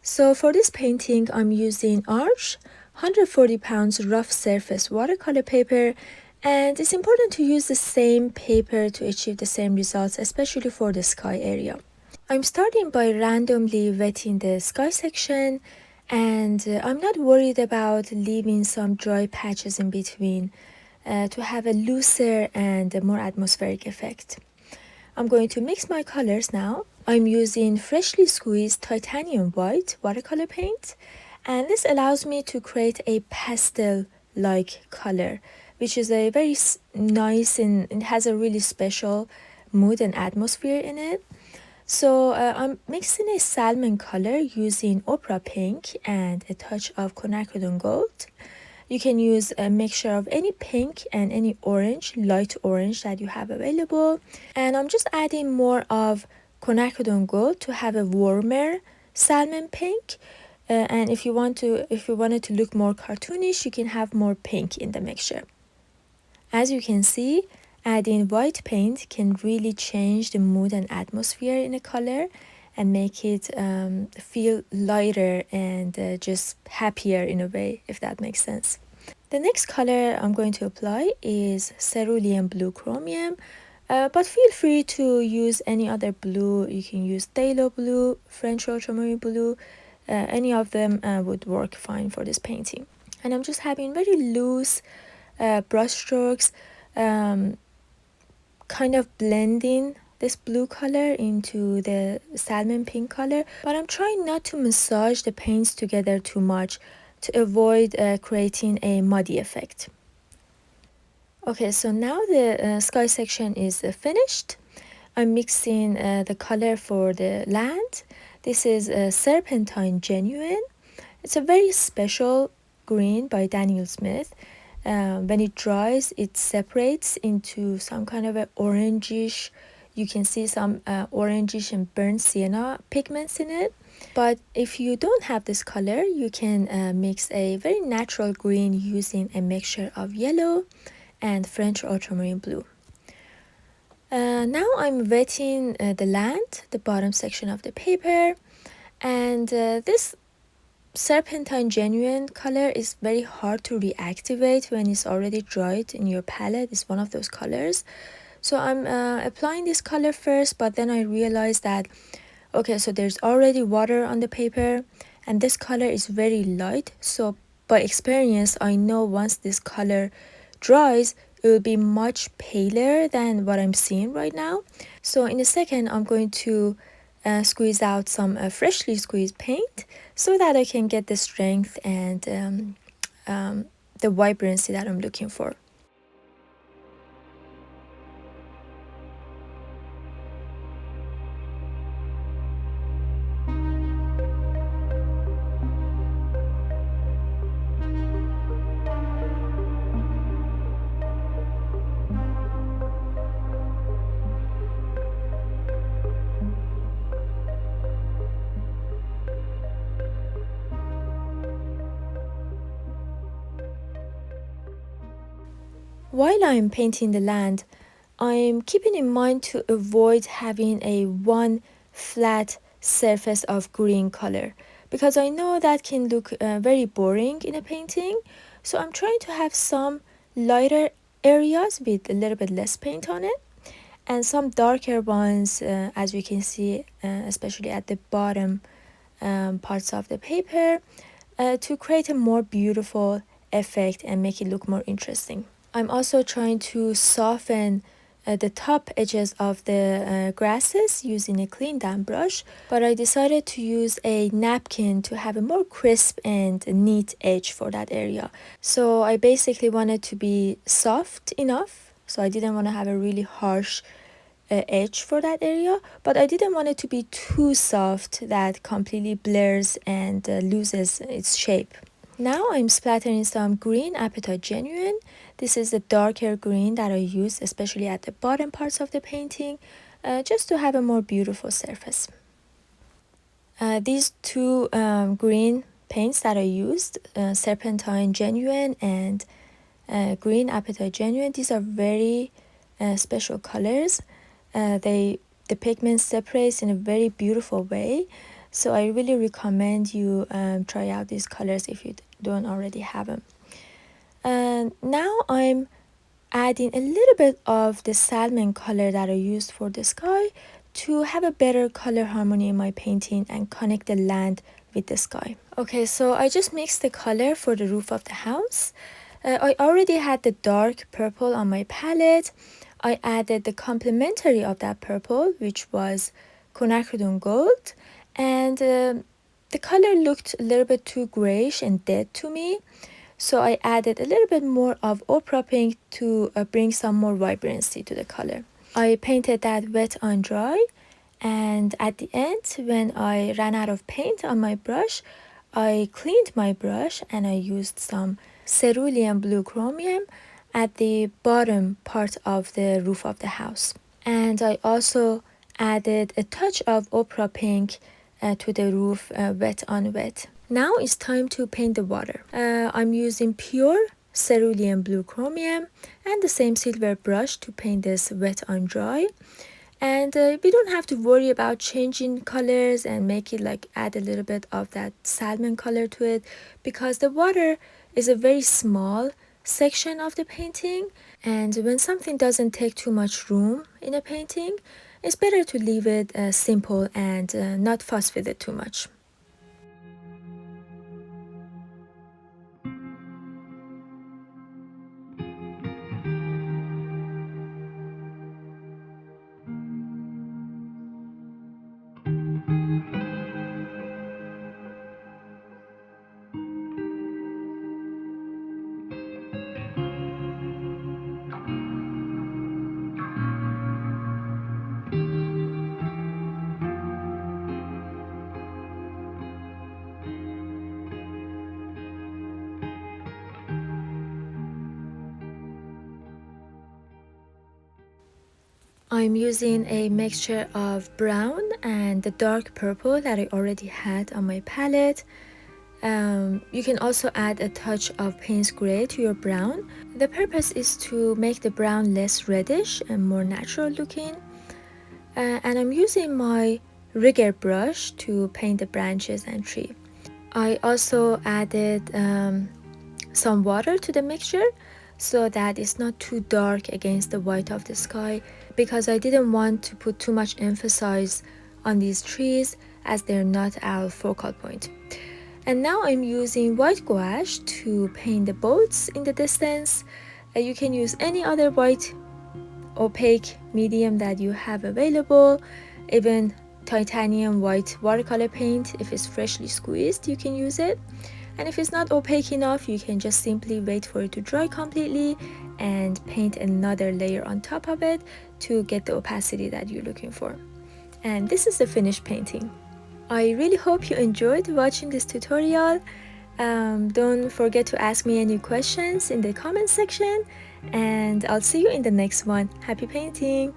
So for this painting, I'm using Arch 140 pounds rough surface watercolor paper, and it's important to use the same paper to achieve the same results, especially for the sky area. I'm starting by randomly wetting the sky section, and I'm not worried about leaving some dry patches in between to have a looser and a more atmospheric effect. I'm going to mix my colors now. I'm using freshly squeezed titanium white watercolor paint, and this allows me to create a pastel-like color, which is a very nice and it has a really special mood and atmosphere in it. So I'm mixing a salmon color using opera pink and a touch of quinacridone gold. You can use a mixture of any pink and any orange, light orange that you have available. And I'm just adding more of quinacridone gold to have a warmer salmon pink. And if you wanted to look more cartoonish, you can have more pink in the mixture. As you can see, adding white paint can really change the mood and atmosphere in a color and make it feel lighter and just happier in a way, if that makes sense. The next color I'm going to apply is cerulean blue chromium, but feel free to use any other blue. You can use phthalo blue, French ultramarine blue, any of them would work fine for this painting. And I'm just having very loose brush strokes, kind of blending this blue color into the salmon pink color, but I'm trying not to massage the paints together too much to avoid creating a muddy effect. Okay, so now the sky section is finished. I'm mixing the color for the land. This is Serpentine Genuine. It's a very special green by Daniel Smith. When it dries, it separates into some kind of an orangish, you can see some orangish and burnt sienna pigments in it. But if you don't have this color, you can mix a very natural green using a mixture of yellow and French ultramarine blue. Now I'm wetting the land, the bottom section of the paper, and this Serpentine Genuine color is very hard to reactivate when it's already dried in your palette. It's one of those colors. So I'm applying this color first, but then I realized that, okay, so there's already water on the paper and this color is very light. So by experience, I know once this color dries, it will be much paler than what I'm seeing right now. So in a second, I'm going to squeeze out some freshly squeezed paint so that I can get the strength and the vibrancy that I'm looking for. While I'm painting the land, I'm keeping in mind to avoid having a one flat surface of green color because I know that can look very boring in a painting. So I'm trying to have some lighter areas with a little bit less paint on it and some darker ones, as you can see, especially at the bottom parts of the paper, to create a more beautiful effect and make it look more interesting. I'm also trying to soften the top edges of the grasses using a clean damp brush, but I decided to use a napkin to have a more crisp and neat edge for that area. So I basically wanted to be soft enough, so I didn't want to have a really harsh edge for that area, but I didn't want it to be too soft that completely blurs and loses its shape. Now I'm splattering some green Apatite Genuine. This is the darker green that I use especially at the bottom parts of the painting, just to have a more beautiful surface. These two green paints that I used, Serpentine Genuine and green Apatite Genuine, these are very special colors. The pigment separates in a very beautiful way. So I really recommend you try out these colors if you don't already have them. And now I'm adding a little bit of the salmon color that I used for the sky to have a better color harmony in my painting and connect the land with the sky. Okay, so I just mixed the color for the roof of the house. I already had the dark purple on my palette. I added the complementary of that purple, which was quinacridone gold, and the color looked a little bit too grayish and dead to me. So I added a little bit more of opera pink to bring some more vibrancy to the color. I painted that wet on dry, and at the end, when I ran out of paint on my brush, I cleaned my brush and I used some cerulean blue chromium at the bottom part of the roof of the house. And I also added a touch of opera pink to the roof, wet on wet. Now it's time to paint the water. I'm using pure cerulean blue chromium and the same silver brush to paint this wet on dry. And we don't have to worry about changing colors and make it like add a little bit of that salmon color to it, because the water is a very small section of the painting, and when something doesn't take too much room in a painting, it's better to leave it simple and not fuss with it too much. I'm using a mixture of brown and the dark purple that I already had on my palette. You can also add a touch of Payne's Gray to your brown. The purpose is to make the brown less reddish and more natural looking. And I'm using my rigger brush to paint the branches and tree. I also added some water to the mixture so that it's not too dark against the white of the sky, because I didn't want to put too much emphasis on these trees as they're not our focal point. And now I'm using white gouache to paint the boats in the distance. You can use any other white opaque medium that you have available, even titanium white watercolor paint. If it's freshly squeezed, you can use it. And if it's not opaque enough, you can just simply wait for it to dry completely and paint another layer on top of it to get the opacity that you're looking for. And this is the finished painting. I really hope you enjoyed watching this tutorial. Don't forget to ask me any questions in the comment section, and I'll see you in the next one. Happy painting!